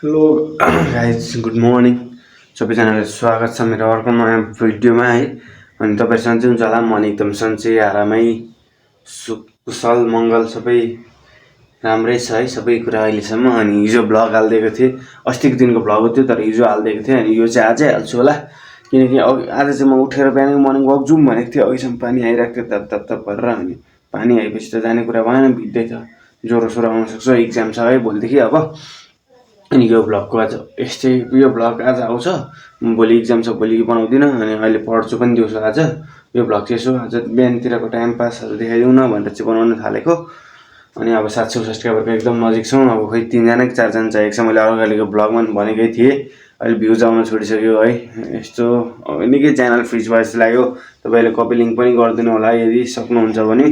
Hello guys good morning सबैजनालाई स्वागत छ मेरो अर्को नयाँ भिडियोमा है। अनि तपाईहरु सन्चै हुन्छ होला, म एकदम सन्चै आरामै कुशल मङ्गल सबै राम्रै छ है सबै कुरा अहिलेसम्म। अनि हिजो भ्लग हाल्दिएको थिएँ, अस्तिको दिनको भ्लग हो त्यो, तर हिजो हाल्दिएको थिएँ। अनि यो चाहिँ आजै हाल्छु होला, किनकि आज चाहिँ म उठेर बिहान मर्निङ वक जाउँ भनेको थिएँ। अहिलेसम्म पानी आइरहेको थियो तप तप गरेर। अनि पानी आएपछि त जाने कुरा भएन, भिज्दै छ, ज्वरो सोरो आउन सक्छ, इक्जाम छ है भोलिदेखि अब। अनि यो भ्लगको आज यस्तै, यो भ्लग आज आउँछ, भोलि इक्जाम छ, भोलि बनाउँदिनँ। अनि अहिले पढ्छु पनि दिउँसो। आज यो भ्लग चाहिँ यसो आज बिहानतिरको टाइम पासहरू देखाइदिउँ न भनेर चाहिँ बनाउन थालेको। अनि अब 700 सब्सक्राइबरको एकदम नजिक छौँ। अब खोइ 3 जना कि 4 जना चाहिएको छ, मैले अगाडिको भ्लगमा पनि भनेकै थिएँ। अहिले भ्युज आउन छोडिसक्यो है, यस्तो निकै च्यानल फ्रिज भयो जस्तो लाग्यो। तपाईँले कपी लिङ्क पनि गरिदिनु होला यदि सक्नुहुन्छ भने,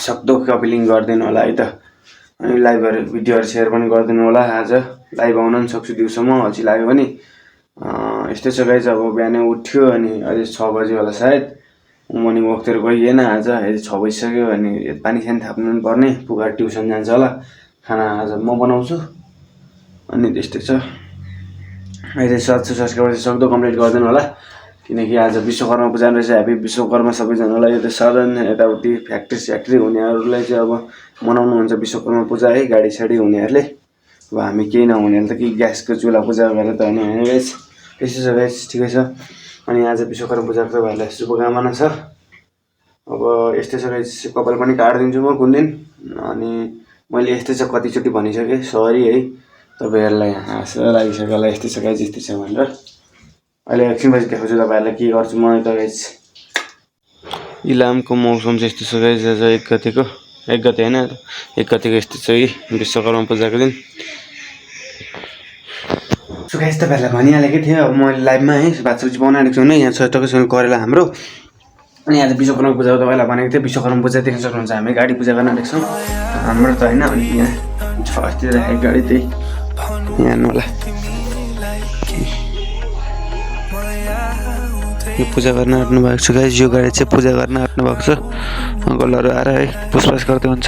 सक्दो कपी लिङ्क गरिदिनु होला है त। अनि लाइभहरू भिडियोहरू सेयर पनि गरिदिनु होला। आज लाइभ आउन पनि सक्छु दिउँसोमा, अल्छी लाग्यो भने। यस्तै छ गाइज, अब बिहानै उठ्यो अनि अहिले 6 बज्यो होला सायद। मर्निङ वकतिर गइएन आज, अहिले 6 बजिसक्यो। अनि पानी सानी थाप्नु पनि पर्ने, पुगा ट्युसन जान्छ होला। खाना आज म बनाउँछु। अनि त्यस्तै छ। अहिले 700 सब्सक्राइबर चाहिँ सक्दो कम्प्लिट गरिदिनु होला, किनकि आज विश्वकर्मा पूजा रहेछ। ह्यापी विश्वकर्मा सबैजनालाई। यो त साधारण यताउति फ्याक्ट्री हुनेहरूलाई चाहिँ अब मनाउनु हुन्छ विश्वकर्मा पूजा है, गाडी साडी हुनेहरूले। अब हामी केही नहुनेहरूले त कि ग्यासको चुल्हा पूजा गरेर त होइन गाइस। त्यस्तै छ गाइस, ठिकै छ। अनि आज विश्वकर्मा पूजाको तपाईँहरूलाई शुभकामना छ। अब यस्तै छ गाइस, कपाल पनि काटिदिन्छु म कुन दिन। अनि मैले यस्तै छ कतिचोटि भनिसकेँ, सरी है तपाईँहरूलाई हाँस लागिसक्यो होला। यस्तै छ गाइस, यस्तै छ भनेर। अहिले एकछिनपछि देखाउँछु तपाईँहरूलाई के गर्छु म त गाइस। इलामको मौसम चाहिँ यस्तो छ गाइस, आज 1 गतेको, 1 गते होइन 1 गतेको यस्तो छ कि विश्वकर्मा पूजाको दिन। सो गाइस तपाईँहरूलाई भनिहालेकै थिएँ, अब मैले लाइभमा है भात सब्जी बनाइरहेको छु होइन। यहाँ छ टक्कैसँग करेला हाम्रो। अनि आज विश्वकर्मा पूजा तपाईँलाई भनेको थिएँ, विश्वकर्मा पूजा देख्न सक्नुहुन्छ। हामी गाडी पूजा गर्न आएको छौँ, हाम्रो त होइन। अनि यहाँ छ अस्ति राखेको गाडी, त्यही यहाँ हेर्नु होला। यो पूजा गर्न आँट्नु भएको छ गाइस, यो गाडी चाहिँ पूजा गर्न आँट्नु भएको छ। अङ्कलहरू आएर है पुछपाछ गर्दै हुन्छ।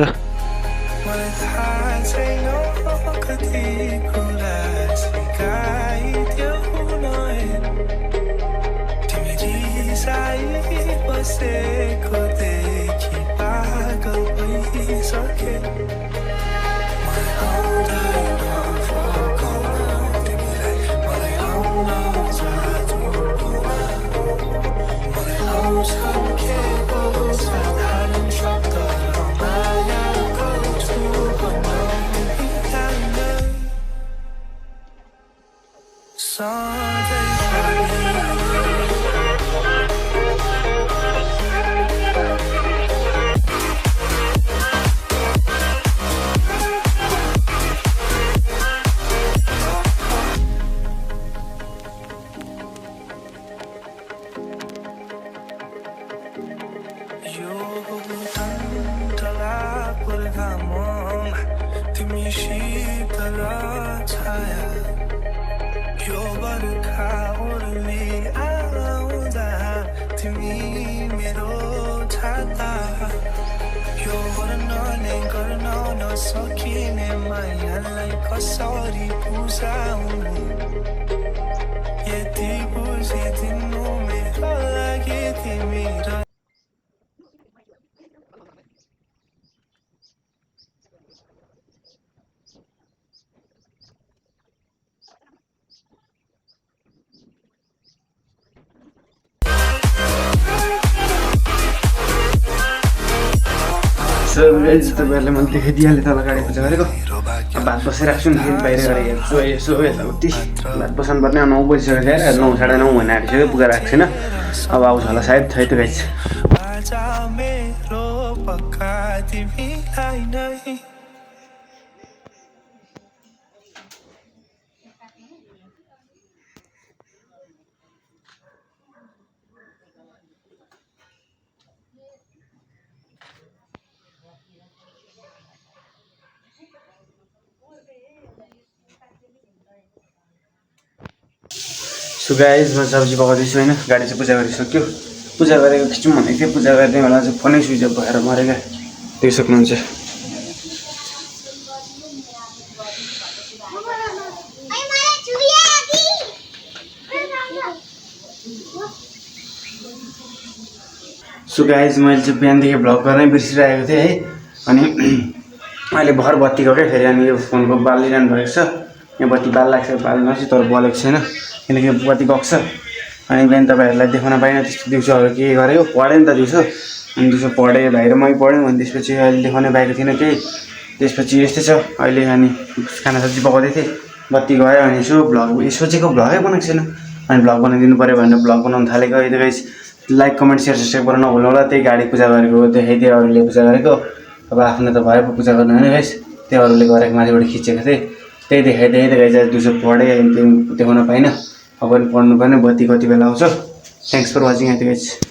तपाईँहरूले मैले देखाइदिइहालेँ तल गाडी पूजा गरेको। अब भात बसिरहेको छु नि, फेरि बाहिर गएर हेर्छु यसो यताउति। भात बसाउनु पर्ने 9 बजिसक्यो, क्या 9 साढे 9 हुन आँटिसक्यो, पुगेर आएको छैन। अब आउँछ होला सायद, है त गाइस। सो गाइस, म सब्जी पकाउँदैछु होइन। गाडी चाहिँ पूजा गरिसक्यो, पूजा गरेको खिचौँ भनेको थिएँ। पूजा गर्ने बेला चाहिँ फोनै स्विच अफ भएर मऱ्यो क्या, देख्न सक्नुहुन्छ। सो गाइज मैले चाहिँ बिहानदेखि भ्लग गर्नै बिर्सिरहेको थिएँ है। अनि अहिले भर बत्ती गयो क्या फेरि। अनि यो फोनको बालिरहनु भएको छ, यहाँ बत्ती बाल्लाको छ, बाल्नु चाहिँ तर बलेको छैन किनकि बत्ती गएको छ। अनि बिहान तपाईँहरूलाई देखाउन पाइनँ त्यस्तो दिउँसोहरू के गरेको, पढेँ नि त दिउँसो। अनि दिउँसो पढेँ, भाइ र मै पढ्यौँ। अनि त्यसपछि अहिले देखाउनै पाएको थिइनँ केही। त्यसपछि यस्तै छ अहिले। अनि खाना सब्जी पकाउँदै थिएँ, बत्ती गयो। अनि यसो भ्लग सोचेको भ्लगै बनाएको छैन, अनि भ्लग बनाइदिनु पऱ्यो भनेर भ्लग बनाउनु थालेको। अहिले guys like comment share subscribe गर्न नभुल्नु होला। त्यही गाडी पूजा गरेको देखाइदिएँ, अरूले पूजा गरेको। अब आफ्नो त भयो पो पूजा गर्नु होइन गाइस, त्यही अरूले गरेको माथिबाट खिचेको थिएँ, त्यही देखाइदिएँ। त गाइस आज दिउँसो पढेँ, अनि त्यो देखाउन पाइनँ। अब पनि पढ्नु पर्ने, बत्ती कति बेला आउँछ। Thanks for watching guys.